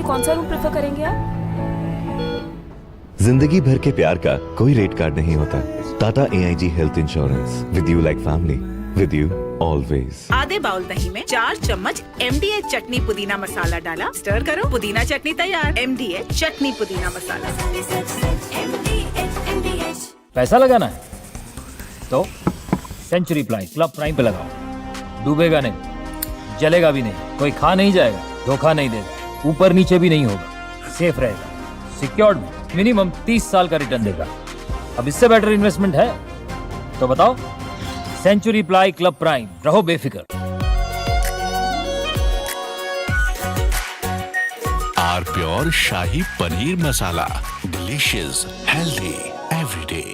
लिए कौन सा रूम प्रेफर करेंगे आप? जिंदगी भर के प्यार का कोई रेट कार्ड नहीं होता। टाटा AIG health insurance, with you like family, with you always. आधे बाउल दही में 4 चम्मच MDH चटनी पुदीना मसाला डाला, स्टर करो, पुदीना चटनी तैयार। MDH चटनी पुदीना मसाला। पैसा लगाना है तो सेंचुरी क्लब प्राइम पे लगाओ। डूबेगा नहीं, जलेगा भी नहीं, कोई खा नहीं जाएगा, धोखा नहीं देगा, ऊपर नीचे भी नहीं होगा, सेफ रहेगा, सिक्योर्ड में मिनिमम 30 साल का रिटर्न देगा। अब इससे बेटर इन्वेस्टमेंट है तो बताओ। सेंचुरी क्लब प्राइम, रहो बेफिक्र। R pure shahi paneer masala, delicious, healthy everyday.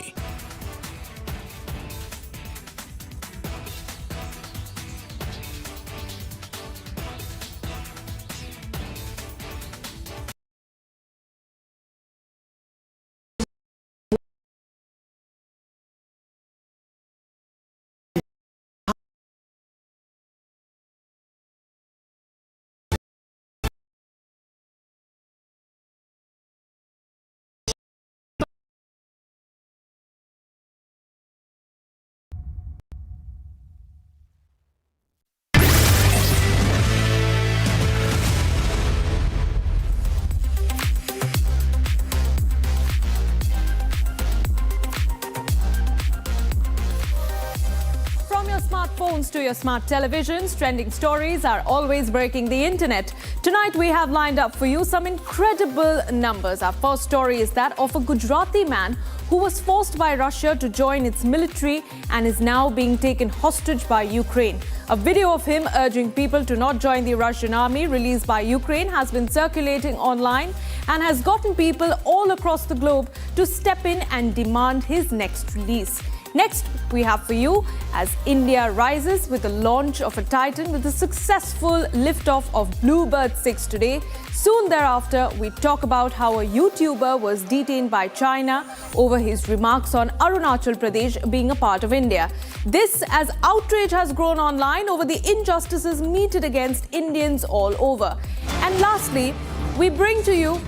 Smartphones to your smart televisions, trending stories are always breaking the internet. Tonight we have lined up for you some incredible numbers. Our first story is that of a Gujarati man who was forced by Russia to join its military and is now being taken hostage by Ukraine. A video of him urging people to not join the Russian army, released by Ukraine, has been circulating online and has gotten people all across the globe to step in and demand his next release. Next, we have for you, as India rises with the launch of a Titan with a successful liftoff of Bluebird 6 today. Soon thereafter, we talk about how a YouTuber was detained by China over his remarks on Arunachal Pradesh being a part of India. This as outrage has grown online over the injustices meted against Indians all over. And lastly, we bring to you...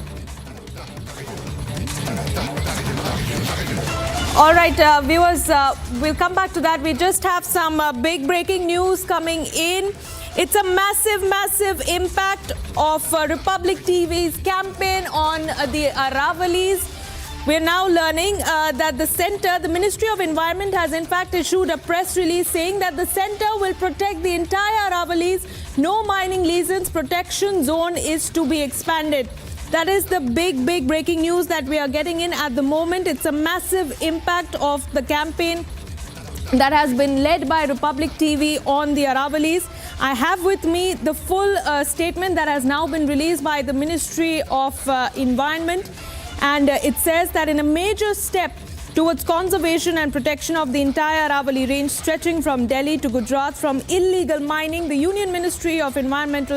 All right, viewers, we'll come back to that. We just have some big breaking news coming in. It's a massive impact of Republic TV's campaign on the Aravallis. We're now learning that the Ministry of Environment has in fact issued a press release saying that the centre will protect the entire Aravallis. No mining license protection zone is to be expanded. That is the big breaking news that we are getting in at the moment. It's a massive impact of the campaign that has been led by Republic TV on the Aravallis. I have with me the full statement that has now been released by the Ministry of Environment, and it says that in a major step towards conservation and protection of the entire Aravalli range stretching from Delhi to Gujarat from illegal mining, the Union Ministry of Environment,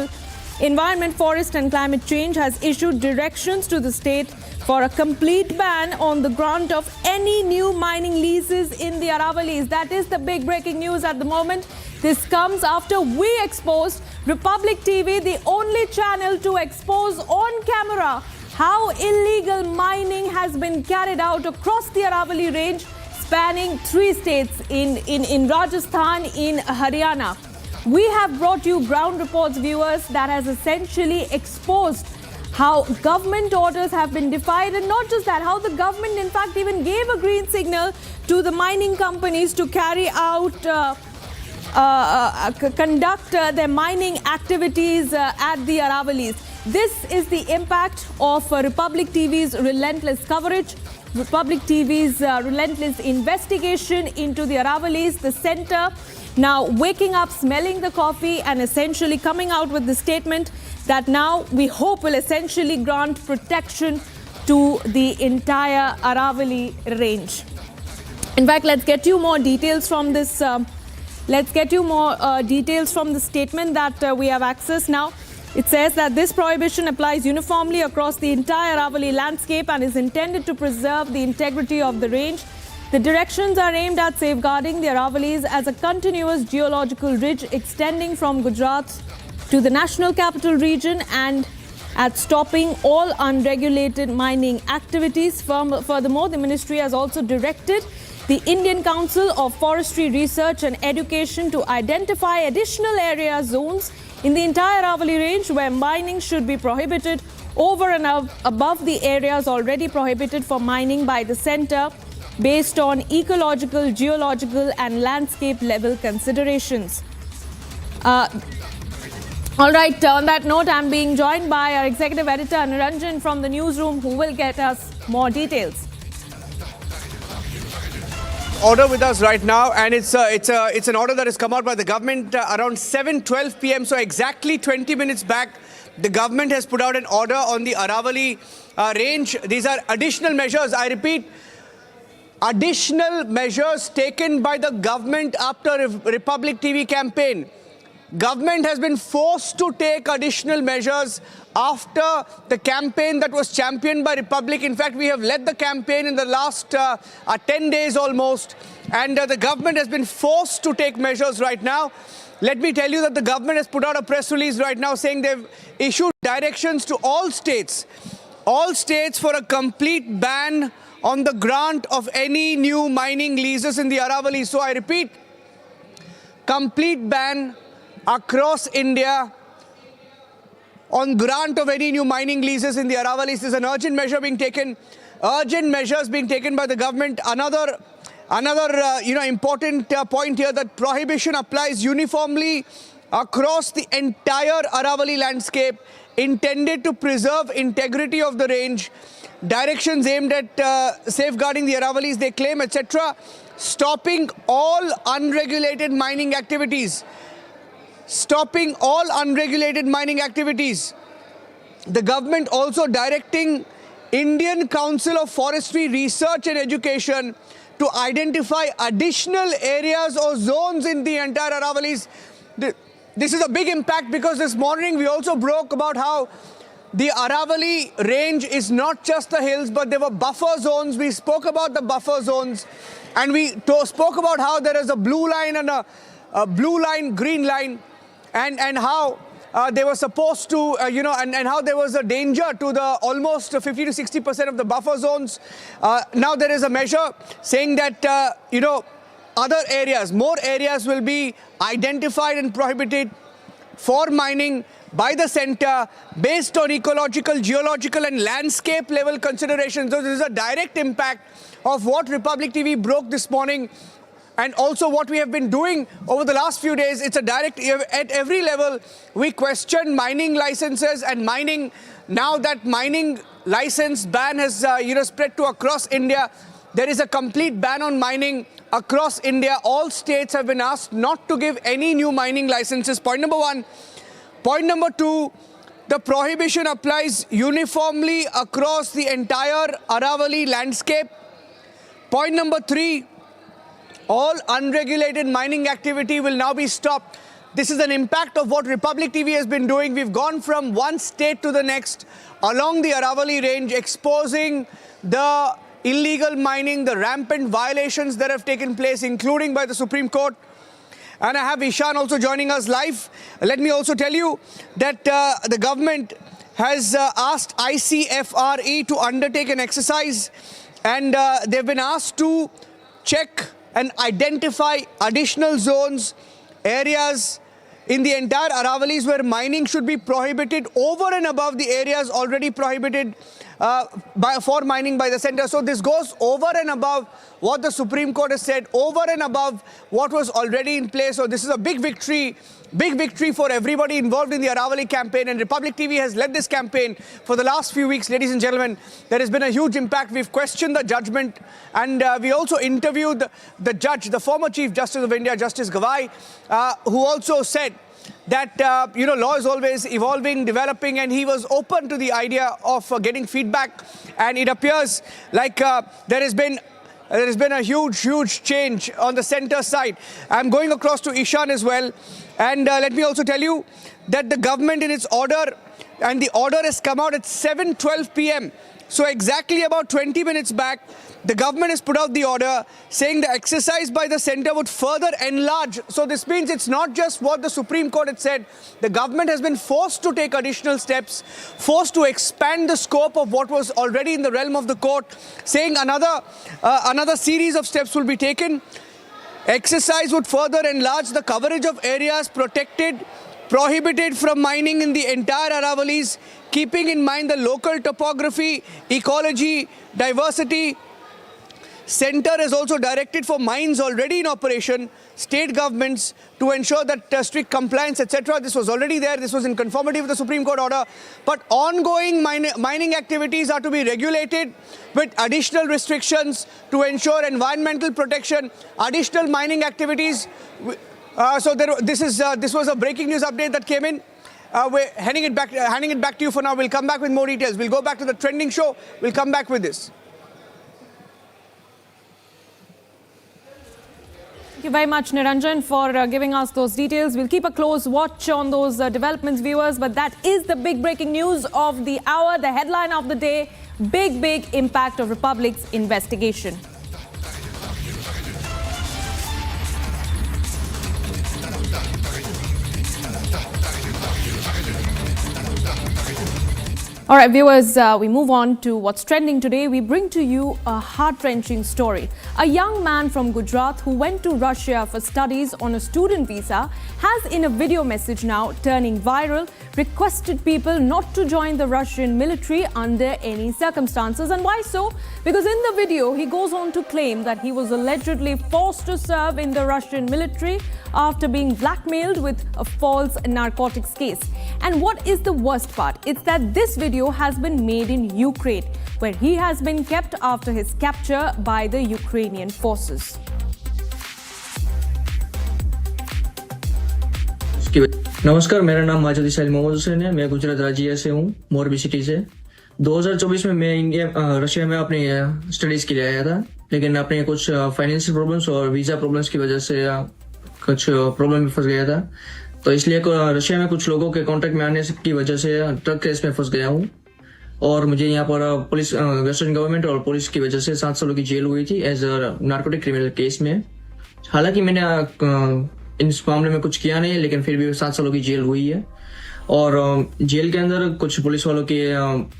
Forest and Climate Change has issued directions to the state for a complete ban on the grant of any new mining leases in the Aravallis. That is the big breaking news at the moment. This comes after we exposed Republic TV, the only channel to expose on camera how illegal mining has been carried out across the Aravalli range, spanning 3 states in Rajasthan, in Haryana. We have brought you ground reports, viewers, that has essentially exposed how government orders have been defied, and not just that, how the government in fact even gave a green signal to the mining companies to carry out, conduct their mining activities at the Aravallis. This is the impact of Republic TV's relentless coverage, Republic TV's relentless investigation into the Aravallis, the centre now waking up, smelling the coffee, and essentially coming out with the statement that now we hope will essentially grant protection to the entire Aravalli range. In fact, let's get you more details from this. Details from the statement that we have access now. It says that this prohibition applies uniformly across the entire Aravalli landscape and is intended to preserve the integrity of the range. The directions are aimed at safeguarding the Aravallis as a continuous geological ridge extending from Gujarat to the National Capital Region and at stopping all unregulated mining activities. Furthermore, the ministry has also directed the Indian Council of Forestry Research and Education to identify additional area zones in the entire Aravalli range where mining should be prohibited over and above the areas already prohibited for mining by the centre based on ecological, geological and landscape level considerations. All right, on that note, I'm being joined by our executive editor Niranjan from the newsroom, who will get us more details. Order with us right now, and it's an order that has come out by the government around 7:12 p.m. So exactly 20 minutes back, the government has put out an order on the Aravalli range. These are additional measures. I repeat, additional measures taken by the government after Republic TV campaign. Government has been forced to take additional measures after the campaign that was championed by Republic. In fact, we have led the campaign in the last 10 days almost, and the government has been forced to take measures right now. Let me tell you that the government has put out a press release right now saying they've issued directions to all states for a complete ban on the grant of any new mining leases in the Aravalli. So I repeat, complete ban across India on grant of any new mining leases in the Aravalli. This is an urgent measure being taken. Urgent measures being taken by the government. Another important point here, that prohibition applies uniformly across the entire Aravalli landscape, intended to preserve integrity of the range. Directions aimed at safeguarding the Aravallis, they claim, etc. Stopping all unregulated mining activities. Stopping all unregulated mining activities. The government also directing Indian Council of Forestry Research and Education to identify additional areas or zones in the entire Aravallis. This is a big impact because this morning we also broke about how the Aravalli range is not just the hills, but there were buffer zones. We spoke about the buffer zones, and we spoke about how there is a blue line and a blue line, green line, and how they were supposed to, and how there was a danger to the almost 50 to 60% of the buffer zones. Now there is a measure saying that, other areas, more areas will be identified and prohibited for mining by the centre based on ecological, geological and landscape level considerations. So this is a direct impact of what Republic TV broke this morning, and also what we have been doing over the last few days. It's a direct, at every level, we question mining licenses and mining. Now that mining license ban has spread to across India, there is a complete ban on mining across India. All states have been asked not to give any new mining licenses. Point number one. Point number two, the prohibition applies uniformly across the entire Aravalli landscape. Point number three, all unregulated mining activity will now be stopped. This is an impact of what Republic TV has been doing. We've gone from one state to the next along the Aravalli range, exposing the illegal mining, the rampant violations that have taken place, including by the Supreme Court. And I have Ishan also joining us live. Let me also tell you that the government has asked ICFRE to undertake an exercise, and they've been asked to check and identify additional zones, areas in the entire Aravallis where mining should be prohibited over and above the areas already prohibited for mining by the centre. So this goes over and above what the Supreme Court has said, over and above what was already in place. So this is a big victory for everybody involved in the Aravalli campaign, and Republic TV has led this campaign for the last few weeks. Ladies and gentlemen, there has been a huge impact. We've questioned the judgment, and we also interviewed the judge, the former Chief Justice of India, Justice Gawai, who also said that, law is always evolving, developing, and he was open to the idea of getting feedback. And it appears like there has been a huge change on the centre side. I'm going across to Ishan as well. And let me also tell you that the government in its order and the order has come out at 7:12 p.m. So exactly about 20 minutes back, the government has put out the order saying the exercise by the centre would further enlarge. So this means it's not just what the Supreme Court had said. The government has been forced to take additional steps, forced to expand the scope of what was already in the realm of the court, saying another series of steps will be taken. Exercise would further enlarge the coverage of areas protected, prohibited from mining in the entire Aravallis, keeping in mind the local topography, ecology, diversity. Centre is also directed for mines already in operation, state governments to ensure that strict compliance, etc. This was already there. This was in conformity with the Supreme Court order. But ongoing mining activities are to be regulated with additional restrictions to ensure environmental protection, additional mining activities. This was a breaking news update that came in. We're handing it back to you for now. We'll come back with more details. We'll go back to the trending show. We'll come back with this. Thank you very much, Niranjan, for giving us those details. We'll keep a close watch on those developments, viewers. But that is the big breaking news of the hour, the headline of the day. Big impact of Republic's investigation. All right, viewers, we move on to what's trending today. We bring to you a heart-wrenching story. A young man from Gujarat who went to Russia for studies on a student visa has, in a video message now turning viral, requested people not to join the Russian military under any circumstances. And why so? Because in the video, he goes on to claim that he was allegedly forced to serve in the Russian military after being blackmailed with a false narcotics case. And what is the worst part? It's that this video has been made in Ukraine, where he has been kept after his capture by the Ukrainian forces. नमस्कार, मेरा नाम माजदी साहिल मोहम्मद हुसैन है। मैं गुजरात राज्य से हूँ, Morbi city से। 2024 में मैं रशिया में अपनी स्टडीज के लिए आया था, लेकिन अपने कुछ फाइनेंशियल प्रॉब्लम्स और वीजा प्रॉब्लम्स की वजह से कुछ प्रॉब्लम में फंस गया था। तो इसलिए रशिया में कुछ लोगों के कांटेक्ट में आने की वजह से ड्रग केस में फंस गया हूँ और मुझे यहाँ पर पुलिस, वेस्टर्न गवर्नमेंट और पुलिस की वजह से 7 सालों की जेल हुई थी as a narcotic criminal case में। हालांकि मैंने इस मामले में कुछ किया नहीं, लेकिन फिर भी 7 सालों की जेल हुई है। और जेल के अंदर कुछ पुलिस वालों के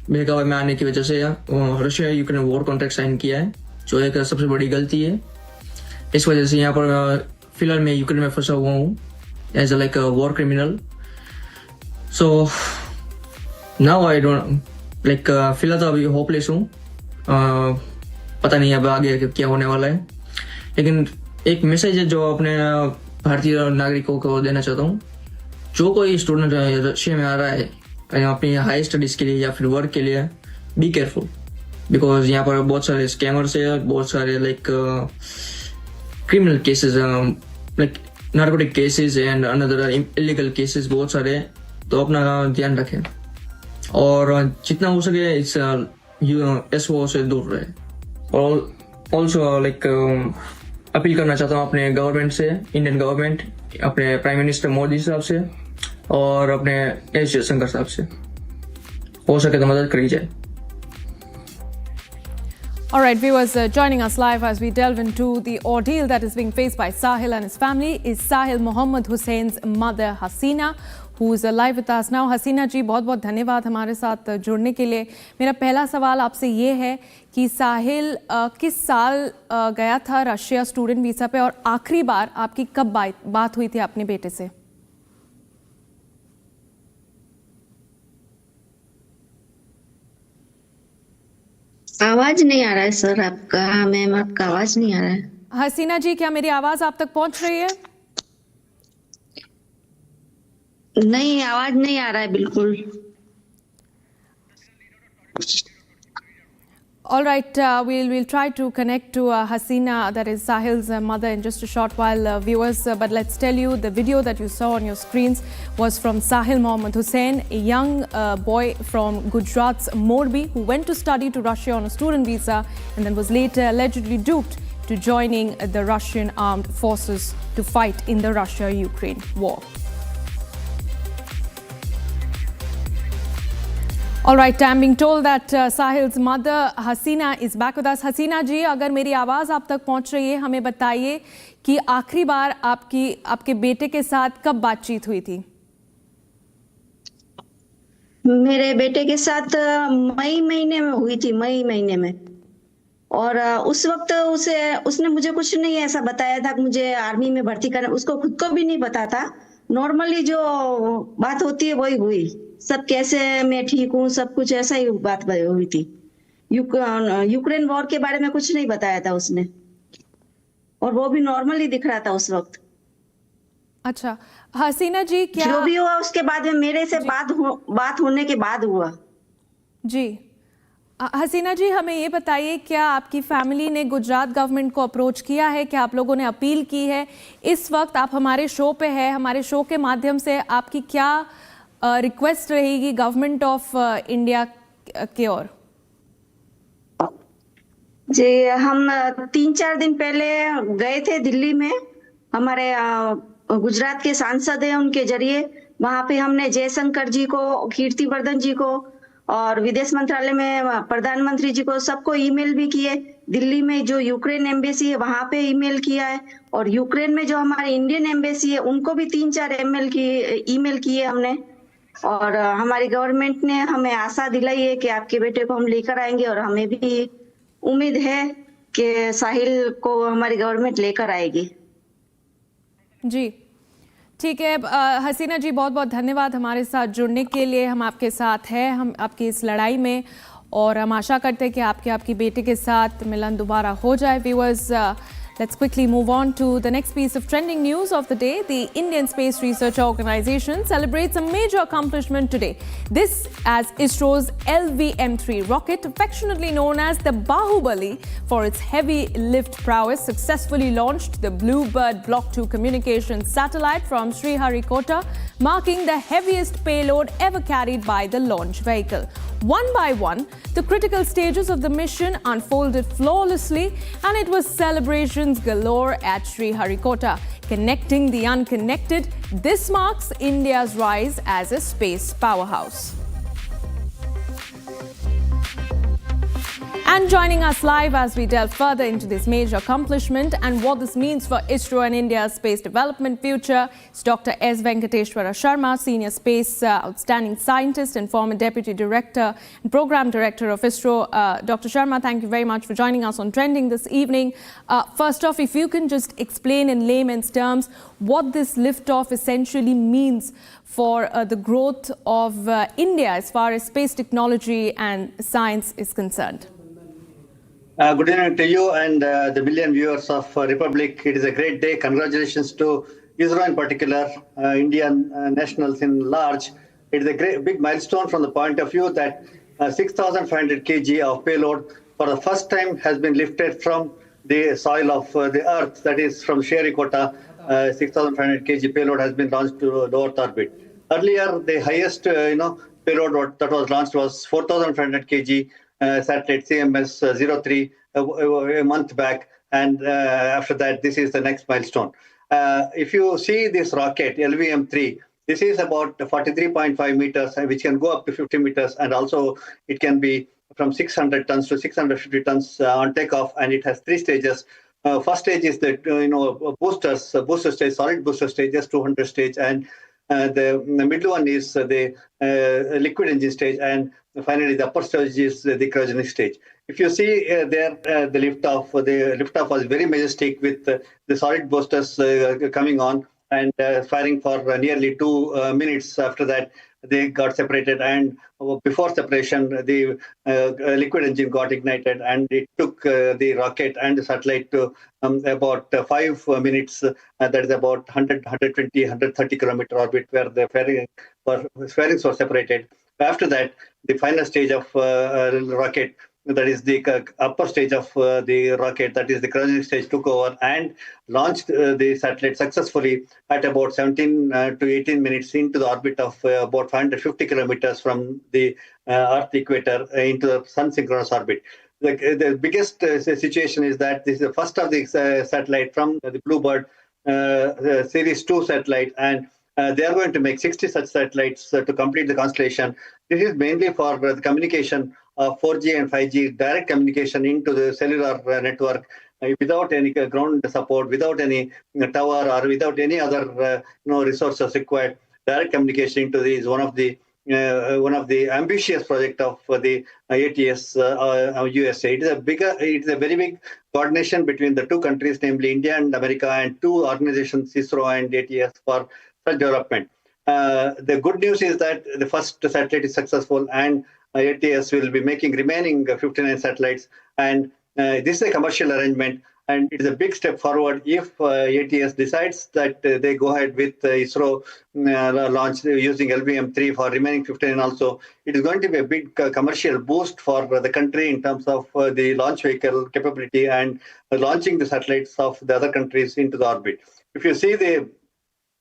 बहकावे में आने की वजह से Russia Ukraine war contract sign किया है, जो एक सबसे बड़ी गलती है। इस वजह से यहाँ पर फिलहाल मैं यूक्रेन में फंसा हुआ हूँ as like war criminal. So now I don't like, फिलहाल तो अभी होपलेस हूँ, पता नहीं अब आगे क्या होने वाला है। लेकिन एक मैसेज है जो अपने भारतीय नागरिकों को देना चाहता हूँ। जो कोई स्टूडेंट रशिया में आ रहा है अपनी हाई स्टडीज के लिए या फिर वर्क के लिए, बी केयरफुल, बिकॉज यहाँ पर बहुत सारे स्कैमर्स है, बहुत सारे like criminal cases, like narcotic cases and another illegal cases बहुत सारे। तो अपना ध्यान रखें और जितना हो सके इस एसओ से दूर रहे। और ऑल्सो लाइक अपील करना चाहता हूँ अपने गवर्नमेंट से, इंडियन गवर्नमेंट, अपने प्राइम मिनिस्टर मोदी साहब से और अपने एस जयशंकर साहब से, हो सके तो मदद करी जाए। All right, viewers, joining us live as we delve into the ordeal that is being faced by Sahil and his family is Sahil Mohammed Hussein's mother, Hasina, who is live with us now. Hasina जी, बहुत-बहुत धन्यवाद हमारे साथ जुड़ने के लिए। मेरा पहला सवाल आपसे ये है कि साहिल किस साल गया था रशिया स्टूडेंट वीज़ा पे और आखिरी बार आपकी कब बात हुई थी अपने बेटे से? आवाज नहीं आ रहा है सर आपका, मैम आपका आवाज नहीं आ रहा है। हसीना जी, क्या मेरी आवाज आप तक पहुंच रही है? नहीं, आवाज नहीं आ रहा है बिल्कुल। All right, we'll try to connect to Hasina, that is Sahil's mother, in just a short while, viewers. But let's tell you, the video that you saw on your screens was from Sahil Mohammed Hussein, a young boy from Gujarat's Morbi, who went to study to Russia on a student visa and then was later allegedly duped to joining the Russian armed forces to fight in the Russia-Ukraine war. All right, I'm being told that Sahil's mother Hasina is back with us. Hasina जी, अगर मेरी आवाज़ आप तक पहुंच रही है, हमें बताइए कि आखिरी बार आपके बेटे के साथ कब बातचीत हुई थी? मेरे बेटे के साथ मई महीने में हुई थी, मई महीने में। और उस वक्त उसने मुझे कुछ नहीं ऐसा बताया था कि मुझे आर्मी में भर्ती करना, उसको खुद को भी नहीं पता था। नॉर्मली जो बात होती है वही हुई, सब कैसे मैं ठीक हूँ, सब कुछ ऐसा ही बात हुई थी। यूक्रेन वॉर के बारे में कुछ नहीं बताया था उसने, और वो भी नॉर्मली दिख रहा था उस वक्त। अच्छा हसीना जी, क्या जो भी हुआ उसके बाद में मेरे से बात होने के बाद हुआ। जी हसीना जी, हमें ये बताइए, क्या आपकी फैमिली ने गुजरात गवर्नमेंट को अप्रोच किया है? क्या आप लोगों ने अपील की है? इस वक्त आप हमारे शो पे हैं, हमारे शो के माध्यम से आपकी क्या रिक्वेस्ट रहेगी गवर्नमेंट ऑफ इंडिया की ओर? जी, हम 3-4 दिन पहले गए थे दिल्ली में, हमारे गुजरात के सांसद हैं, उनके जरिए वहां पे हमने जयशंकर जी को, कीर्तिवर्धन जी को और विदेश मंत्रालय में प्रधानमंत्री जी को सबको ईमेल भी किए। दिल्ली में जो यूक्रेन एम्बेसी है वहां पे ईमेल किया है, और यूक्रेन में जो हमारे इंडियन एम्बेसी है उनको भी 3-4 ईमेल किए हमने। और हमारी गवर्नमेंट ने हमें आशा दिलाई है कि आपके बेटे को हम लेकर आएंगे, और हमें भी उम्मीद है कि साहिल को हमारी गवर्नमेंट लेकर आएगी। जी ठीक है हसीना जी, बहुत बहुत धन्यवाद हमारे साथ जुड़ने के लिए। हम आपके साथ हैं, हम आपकी इस लड़ाई में, और हम आशा करते हैं कि आपके बेटे के साथ मिलन दोबारा हो जाए। Viewers, let's quickly move on to the next piece of trending news of the day. The Indian Space Research Organization celebrates a major accomplishment today. This as ISRO's LVM-3 rocket, affectionately known as the Bahubali for its heavy lift prowess, successfully launched the Bluebird Block 2 communications satellite from Sriharikota, marking the heaviest payload ever carried by the launch vehicle. One by one, the critical stages of the mission unfolded flawlessly, and it was celebrations galore at Sriharikota, connecting the unconnected. This marks India's rise as a space powerhouse. And joining us live as we delve further into this major accomplishment and what this means for ISRO and India's space development future is Dr. S. Venkateshwara Sharma, Senior Space Outstanding Scientist and former Deputy Director and Program Director of ISRO. Dr. Sharma, thank you very much for joining us on Trending this evening. First off, if you can just explain in layman's terms what this liftoff essentially means for the growth of India as far as space technology and science is concerned. Good evening to you and the million viewers of Republic. It is a great day. Congratulations to ISRO in particular, Indian nationals in large. It is a great big milestone from the point of view that 6,500 kg of payload for the first time has been lifted from the soil of the Earth, that is from Sriharikota. 6,500 kg payload has been launched to the Earth orbit. Earlier, the highest payload that was launched was 4,500 kg. Satellite CMS-03 a month back, and after that, this is the next milestone. If you see this rocket, LVM-3, this is about 43.5 meters, which can go up to 50 meters, and also it can be from 600 tons to 650 tons on takeoff, and it has 3 stages. First stage is the booster stage, solid booster stage, just 200 stage, and the middle one is the liquid engine stage, and finally the upper stage is the cryogenic stage. If you see there, the liftoff was very majestic with the solid boosters coming on and firing for nearly 2 minutes. After that, they got separated, and before separation, the liquid engine got ignited, and it took the rocket and the satellite to about 5 minutes. That is about 120, 130 kilometer orbit where the fairings were separated. After that, the final stage of rocket, that is the upper stage of the rocket, that is the cryogenic stage, took over and launched the satellite successfully at about 17 to 18 minutes into the orbit of about 550 kilometers from the Earth equator into the sun synchronous orbit. The biggest situation is that this is the first of the satellite from the Bluebird Series 2 satellite, and They are going to make 60 such satellites to complete the constellation. This is mainly for the communication of 4G and 5G, direct communication into the cellular network without any ground support, without any tower, or without any other resources required. Direct communication into this is one of the ambitious project of the ATS USA. It is a very big coordination between the two countries, namely India and America, and two organizations, ISRO and ATS, for such development. The good news is that the first satellite is successful, and ATS will be making remaining 59 satellites. And this is a commercial arrangement, and it is a big step forward if ATS decides that they go ahead with ISRO launch using LVM-3 for remaining 15 also. It is going to be a big commercial boost for the country in terms of the launch vehicle capability and launching the satellites of the other countries into the orbit. If you see the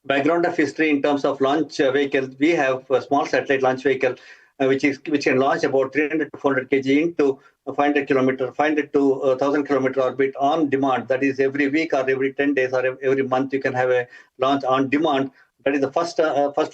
background of history in terms of launch vehicles, we have a small satellite launch vehicle which can launch about 300 to 400 kg into 500 to 1,000 kilometer orbit on demand. That is, every week or every 10 days or every month you can have a launch on demand. That is the first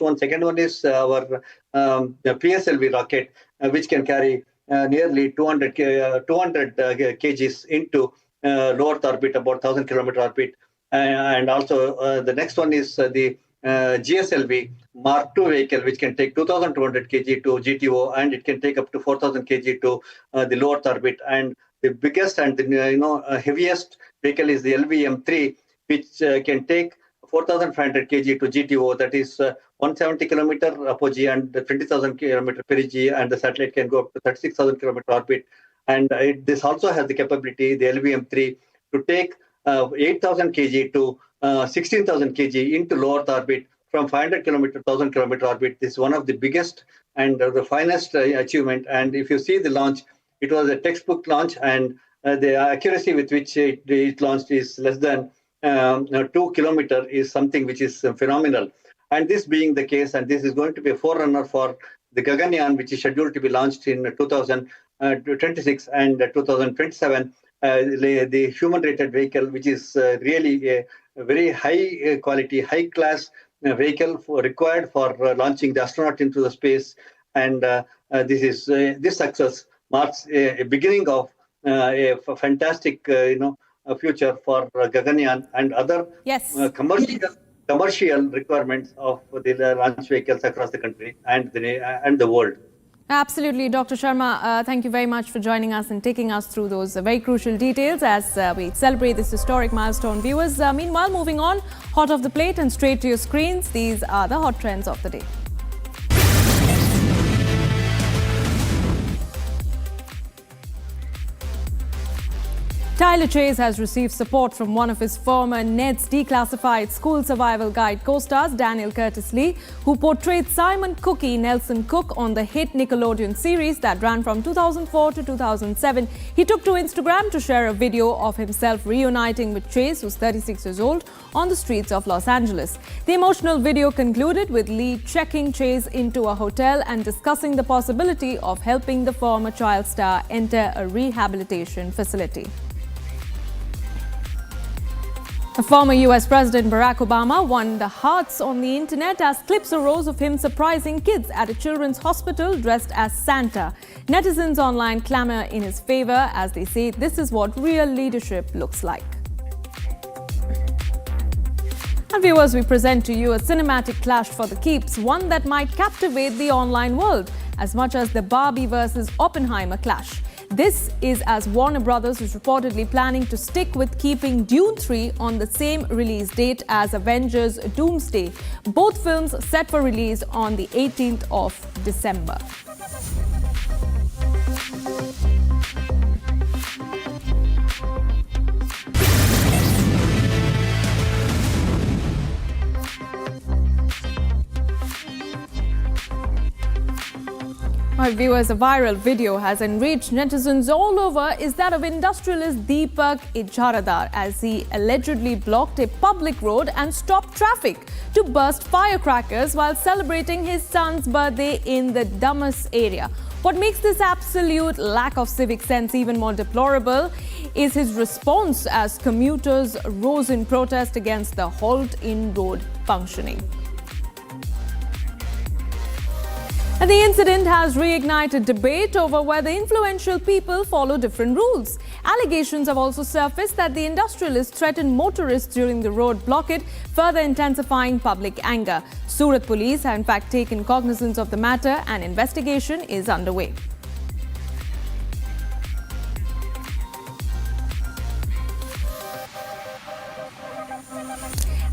one. Second one is our PSLV rocket, which can carry nearly 200 kgs into low Earth orbit, about 1,000 kilometer orbit. And also the next one is the GSLV Mark II vehicle, which can take 2,200 kg to GTO, and it can take up to 4,000 kg to the low Earth orbit. And the biggest and the heaviest vehicle is the LVM-3, which can take 4,500 kg to GTO, that is 170 kilometer apogee and 20,000 kilometer perigee, and the satellite can go up to 36,000 kilometer orbit. And this also has the capability, the LVM-3, to take 8,000 kg to 16,000 kg into low Earth orbit from 500 kilometer, 1,000 kilometer orbit. This is one of the biggest and the finest achievement. And if you see the launch, it was a textbook launch, and the accuracy with which it launched is less than 2 kilometer is something which is phenomenal. And this being the case, and this is going to be a forerunner for the Gaganyaan, which is scheduled to be launched in 2026 and 2027. The human-rated vehicle, which is really a very high quality, high class vehicle required for launching the astronaut into the space. And this success marks a beginning of a fantastic future for Gaganyaan and other commercial requirements of the launch vehicles across the country and the world. Absolutely. Dr. Sharma, thank you very much for joining us and taking us through those very crucial details as we celebrate this historic milestone. Viewers, meanwhile, moving on, hot off the plate and straight to your screens, these are the hot trends of the day. Tyler Chase has received support from one of his former Ned's declassified school survival guide co-stars, Daniel Curtis Lee, who portrayed Simon Cookie Nelson Cook on the hit Nickelodeon series that ran from 2004 to 2007. He took to Instagram to share a video of himself reuniting with Chase, who's 36 years old, on the streets of Los Angeles. The emotional video concluded with Lee checking Chase into a hotel and discussing the possibility of helping the former child star enter a rehabilitation facility. The former US President Barack Obama won the hearts on the internet as clips arose of him surprising kids at a children's hospital dressed as Santa. Netizens online clamor in his favor as they say this is what real leadership looks like. And viewers, we present to you a cinematic clash for the keeps, one that might captivate the online world as much as the Barbie versus Oppenheimer clash. This is as Warner Brothers is reportedly planning to stick with keeping Dune 3 on the same release date as Avengers Doomsday. Both films set for release on the 18th of December. Our viewers, a viral video has enraged netizens all over is that of industrialist Deepak Ijaradar as he allegedly blocked a public road and stopped traffic to burst firecrackers while celebrating his son's birthday in the Damas area. What makes this absolute lack of civic sense even more deplorable is his response as commuters rose in protest against the halt in road functioning. And the incident has reignited debate over whether influential people follow different rules. Allegations have also surfaced that the industrialist threatened motorists during the road blockade, further intensifying public anger. Surat police have in fact taken cognizance of the matter and investigation is underway.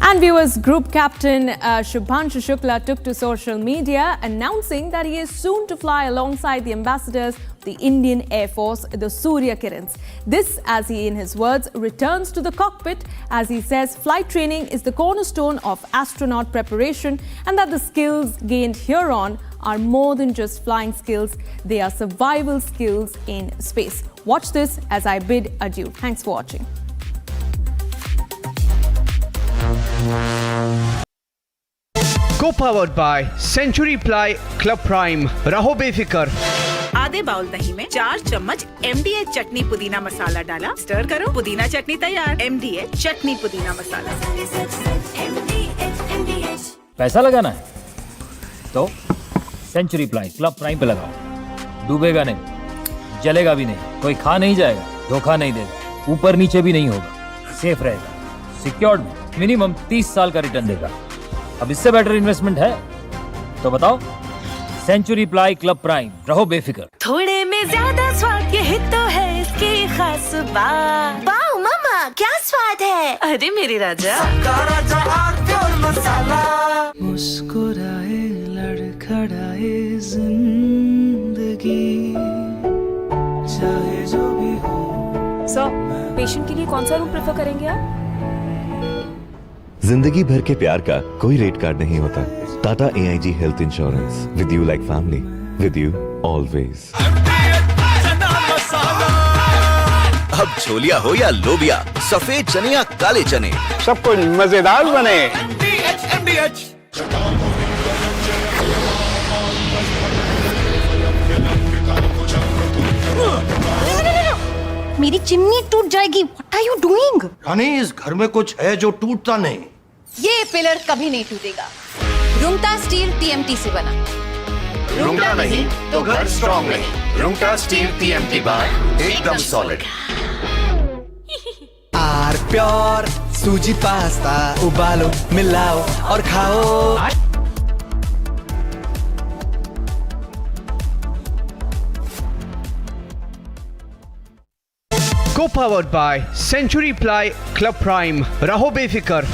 And viewers, Group Captain Shubhanshu Shukla took to social media announcing that he is soon to fly alongside the ambassadors of the Indian Air Force, the Surya Kirans. This, as he, in his words, returns to the cockpit, as he says flight training is the cornerstone of astronaut preparation and that the skills gained hereon are more than just flying skills, they are survival skills in space. Watch this as I bid adieu. Thanks for watching. Co-powered by Century Ply Club Prime. रहो बेफिक्र. आधे bowl दही में 4 चम्मच MDA चटनी पुदीना मसाला डाला, stir करो, पुदीना चटनी तैयार. MDA चटनी पुदीना मसाला. पैसा लगाना है तो सेंचुरी प्लाई क्लब प्राइम पे लगाओ. डूबेगा नहीं, जलेगा भी नहीं, कोई खा नहीं जाएगा, धोखा नहीं देगा, ऊपर नीचे भी नहीं होगा, सेफ रहेगा, सिक्योर्ड, मिनिमम 30 साल का रिटर्न देगा. अब इससे बेटर इन्वेस्टमेंट है तो बताओ. सेंचुरी प्लाई क्लब प्राइम, रहो बेफिक्र. थोड़े में ज्यादा स्वाद यही तो है इसकी खास बात. वाओ मामा, क्या स्वाद है. अरे मेरे राजा, मुस्कुराए लड़खड़ाए जिंदगी, चाहे जो भी हो. सर, पेशेंट के लिए कौन सा रूम प्रेफर करेंगे आप? जिंदगी भर के प्यार का कोई रेट कार्ड नहीं होता. टाटा AIG health insurance, with you like family, with you always. अब छोलिया हो या लोबिया, सफेद चने या काले चने, सब कुछ मजेदार बने. मेरी चिमनी टूट जाएगी. What are you doing? रानी, इस घर में कुछ है जो टूटता नहीं. ये पिलर कभी नहीं टूटेगा. रुंगटा स्टील TMT से बना. रुंगटा नहीं तो घर स्ट्रॉन्ग नहीं. रुंगटा स्टील TMT बार एकदम solid. Are pure sooji pasta, उबालो, मिलाओ और खाओ. Co-powered by Century Ply Club Prime. रहो बेफिक्र.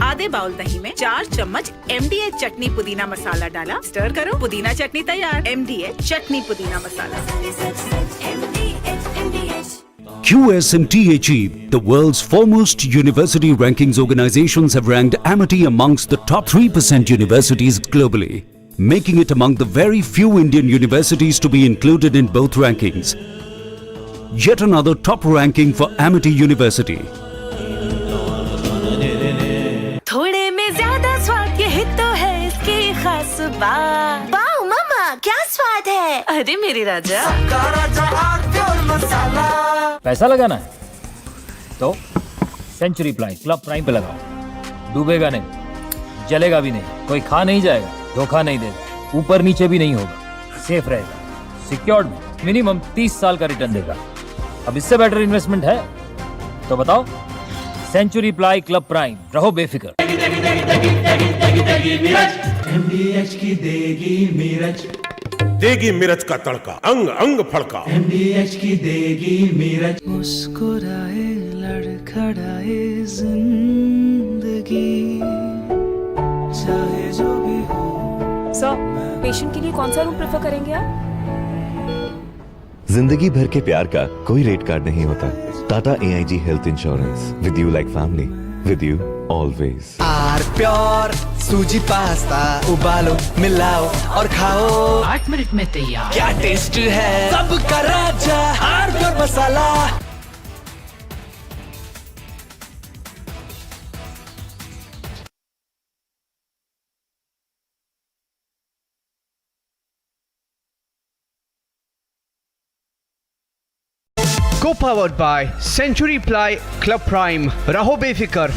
आधे बाउल दही में 4 चम्मच MDA चटनी पुदीना मसाला डाला, स्टर करो, पुदीना चटनी तैयार. MDA चटनी पुदीना मसाला. QS&THE, the world's foremost university rankings organizations, have ranked Amity amongst the top 3% universities globally, making it among the very few Indian universities to be included in both rankings. Yet another top ranking for Amity University. थोड़े में ज्यादा स्वाद यही तो है इसकी खास बात. वाओ मामा, क्या स्वाद है. अरे मेरे राजा, पैसा लगाना है तो सेंचुरी प्लाई क्लब प्राइम पे लगाओ. डूबेगा नहीं, जलेगा भी नहीं, कोई खा नहीं जाएगा, धोखा नहीं देगा, ऊपर नीचे भी नहीं होगा, सेफ रहेगा, सिक्योर्ड, मिनिमम 30 साल का रिटर्न देगा. अब इससे बेटर इन्वेस्टमेंट है तो बताओ. सेंचुरी प्लाई क्लब प्राइम, रहो बेफिक्र. MDH की देगी मिर्च, देगी मिर्च का तड़का, अंग अंग फड़का. MDH की देगी मिर्च. मुस्कुराए लड़खड़ाए जिंदगी, चाहे जो भी हो. सर, पेशेंट के लिए कौन सा रूम प्रेफर करेंगे आप? जिंदगी भर के प्यार का कोई रेट कार्ड नहीं होता. टाटा AIG health insurance, with you like family, with you always. R pure sooji pasta, उबालो, मिलाओ और खाओ. 8 मिनट में तैयार. क्या टेस्ट है सबका राजा, R pure masala. Co-powered by Century Ply Club Prime. रहो बेफिक्र.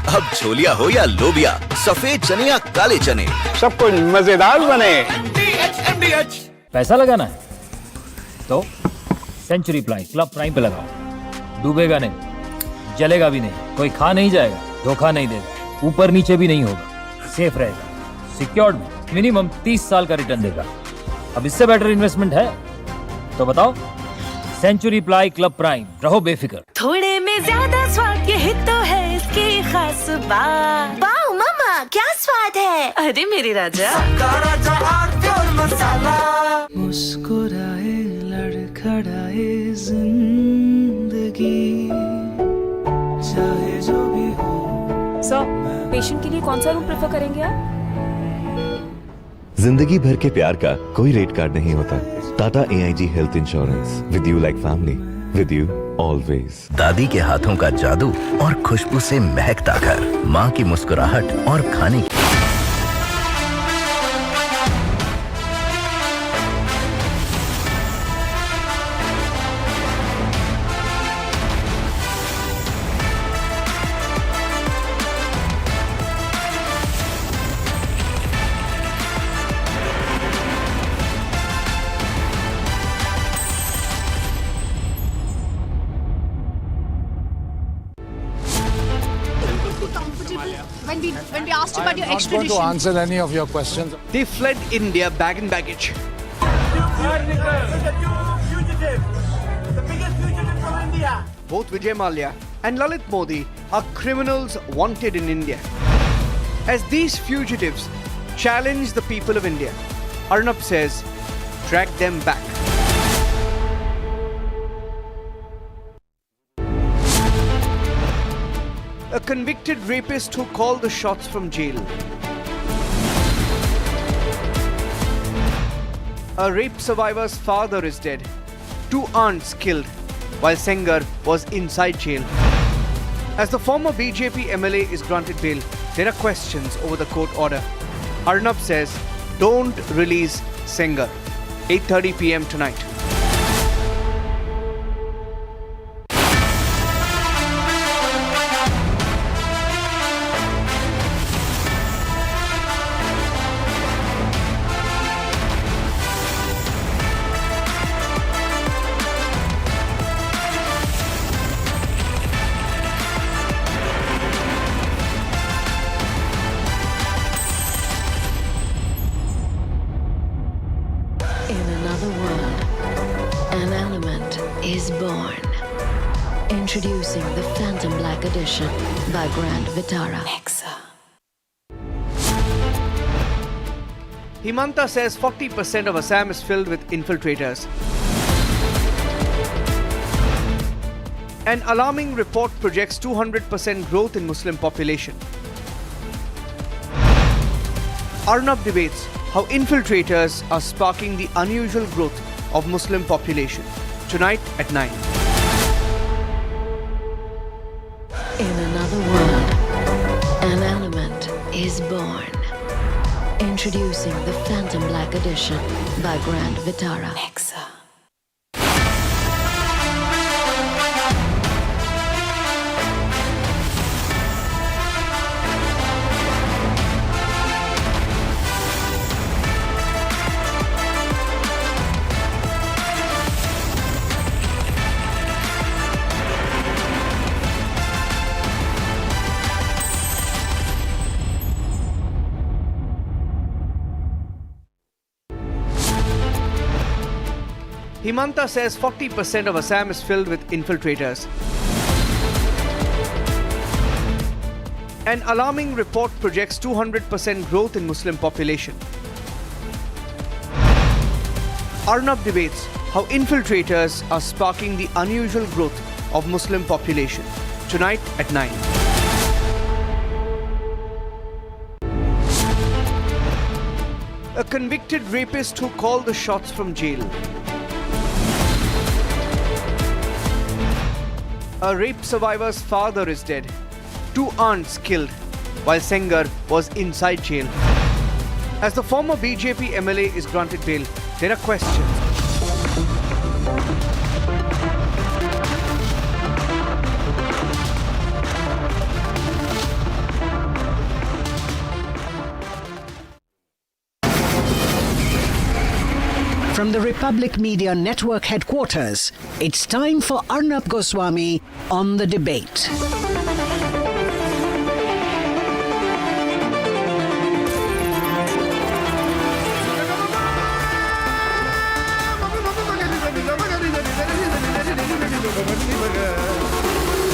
अब छोलिया हो या लोबिया, सफेद चने या काले चने, सब कुछ मजेदार बने। पैसा लगाना है तो सेंचुरी प्लाई क्लब प्राइम पे लगाओ। डूबेगा नहीं, जलेगा भी नहीं, कोई खा नहीं जाएगा, धोखा नहीं देगा, ऊपर नीचे भी नहीं होगा, सेफ रहेगा, सिक्योर्ड, मिनिमम 30 साल का रिटर्न देगा। अब इससे बेटर इन्वेस्टमेंट है तो बताओ। सेंचुरी प्लाई क्लब प्राइम, रहो बेफिक्र। थोड़े में ज्यादा स्वाद, यही तो है इसकी खास बात। वाओ मम्मा क्या स्वाद है, अरे मेरे राजा। मुस्कुराए लड़खड़ाए जिंदगी, चाहे जो भी हो। सर, पेशेंट के लिए कौन सा रूम प्रेफर करेंगे आप? जिंदगी भर के प्यार का कोई रेट कार्ड नहीं होता। टाटा AIG health insurance, with you like family, with you always. दादी के हाथों का जादू और खुशबू से महकता घर, माँ की मुस्कुराहट और खाने की When we asked about your expedition, to answer any of your questions. They fled India bag and baggage. Both Vijay Mallya and Lalit Modi are criminals wanted in India. As these fugitives challenge the people of India, Arnab says, drag them back. A convicted rapist who called the shots from jail. A rape survivor's father is dead. 2 aunts killed while Sengar was inside jail. As the former BJP MLA is granted bail, there are questions over the court order. Arnab says, don't release Sengar. 8:30 p.m. tonight. Is born. Introducing the Phantom Black Edition by Grand Vitara. Nexa. Himanta says 40% of Assam is filled with infiltrators. An alarming report projects 200% growth in Muslim population. Arnab debates how infiltrators are sparking the unusual growth of Muslim population. Tonight at 9. In another world, an element is born. Introducing the Phantom Black Edition by Grand Vitara. Nexa. Himanta says 40% of Assam is filled with infiltrators. An alarming report projects 200% growth in Muslim population. Arnab debates how infiltrators are sparking the unusual growth of Muslim population. Tonight at 9. A convicted rapist who called the shots from jail. A rape survivor's father is dead. 2 aunts killed while Sengar was inside jail. As the former BJP MLA is granted bail, there are questions. From the Republic Media Network headquarters, it's time for Arnab Goswami on The Debate.